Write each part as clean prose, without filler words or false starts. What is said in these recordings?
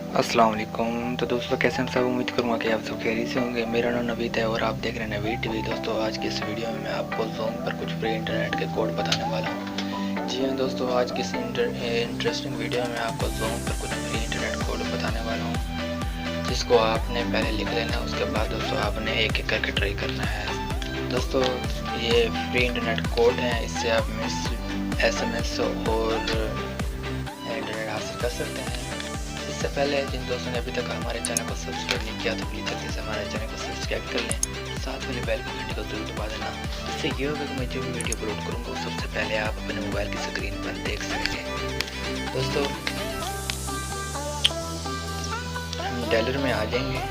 अस्सलाम वालेकुम। तो दोस्तों कैसे हैं सब, उम्मीद करूँगा कि आप सब खैरियत से होंगे। मेरा नाम नवीद है और आप देख रहे हैं नवीद टीवी। दोस्तों आज की इस वीडियो में मैं आपको ज़ूम पर कुछ फ्री इंटरनेट के कोड बताने वाला हूँ। जी हाँ दोस्तों, आज की इस इंटरेस्टिंग वीडियो में आपको ज़ूम पर कुछ फ्री इंटरनेट कोड बताने वाला हूँ, जिसको आपने पहले लिख लेना है। उसके बाद दोस्तों आपने एक एक करके ट्राई करना है। दोस्तों ये फ्री इंटरनेट कोड है, इससे आप SMS और इंटरनेट हासिल कर सकते हैं। इससे पहले जिन दोस्तों ने अभी तक हमारे चैनल को सब्सक्राइब नहीं किया तो प्लीज़ जल्दी से हमारे चैनल को सब्सक्राइब कर लें, साथ वाले बेल की घंटी को जरूर दबा देना। इससे ये होगा कि मैं जो भी वीडियो अपलोड करूँगा वो सबसे पहले आप अपने मोबाइल की स्क्रीन पर देख सकेंगे। दोस्तों हम डायलर में आ जाएंगे।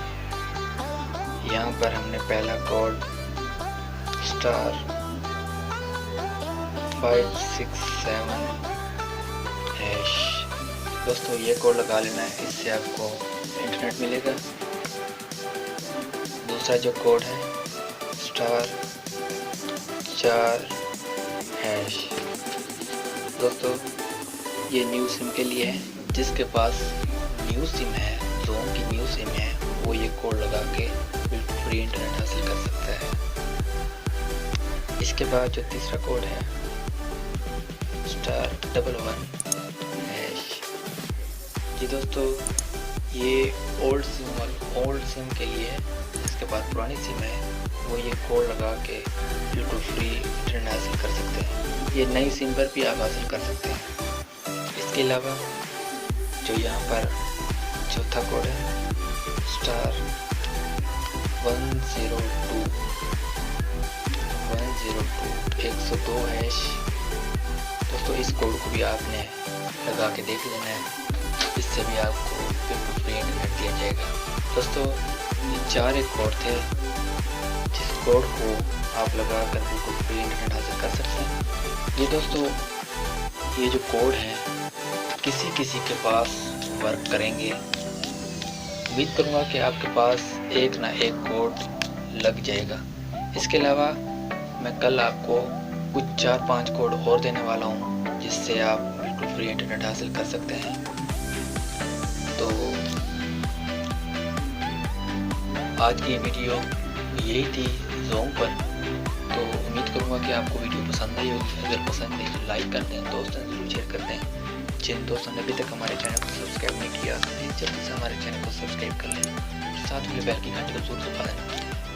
यहाँ पर हमने पहला कोड *567#। दोस्तों ये कोड लगा लेना है, इससे आपको इंटरनेट मिलेगा। दूसरा जो कोड है *4#। दोस्तों ये न्यू सिम के लिए है। जिसके पास न्यू सिम है, ज़ूम की न्यू सिम है, वो ये कोड लगा के बिल्कुल फ्री इंटरनेट हासिल कर सकता है। इसके बाद जो तीसरा कोड है *11#। जी दोस्तों ये ओल्ड सिम के लिए है। जिसके बाद पुरानी सिम है वो ये कोड लगा के बिल्कुल फ्री इंटरनेट हासिल कर सकते हैं। ये नई सिम पर भी आप हासिल कर सकते हैं। इसके अलावा जो यहाँ पर चौथा कोड है *102#। दोस्तों इस कोड को भी आपने लगा के देख लेना है, इससे भी आपको बिल्कुल फ्री इंटरनेट दिया जाएगा। दोस्तों ये 4 एक कोड थे, जिस कोड को आप लगा कर बिल्कुल फ्री इंटरनेट हासिल कर सकते हैं। ये दोस्तों ये जो कोड है किसी किसी के पास वर्क करेंगे। उम्मीद करूँगा कि आपके पास एक ना एक कोड लग जाएगा। इसके अलावा मैं कल आपको कुछ 4-5 कोड और देने वाला हूँ, जिससे आप बिल्कुल फ्री इंटरनेट हासिल कर सकते हैं। तो आज की वीडियो यही थी ज़ूम पर। तो उम्मीद करूँगा कि आपको वीडियो पसंद आई होगी। अगर पसंद आई तो लाइक कर दें, दोस्तों जरूर शेयर कर दें। जिन दोस्तों ने अभी तक हमारे चैनल को सब्सक्राइब नहीं किया प्लीज़ जल्दी से हमारे चैनल को सब्सक्राइब कर लें, साथ में बेल की घंटी को जरूर दबा देना।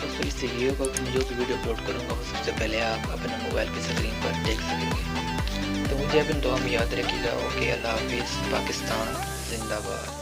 दोस्तों इससे ये होगा कि मैं जो भी वीडियो अपलोड करूँगा वो सबसे पहले आप अपने मोबाइल की स्क्रीन पर देख सकेंगे। तो मुझे अपनी दुआ में याद रखिएगा। ओके, अल्लाह हाफिज़। पाकिस्तान जिंदाबाद।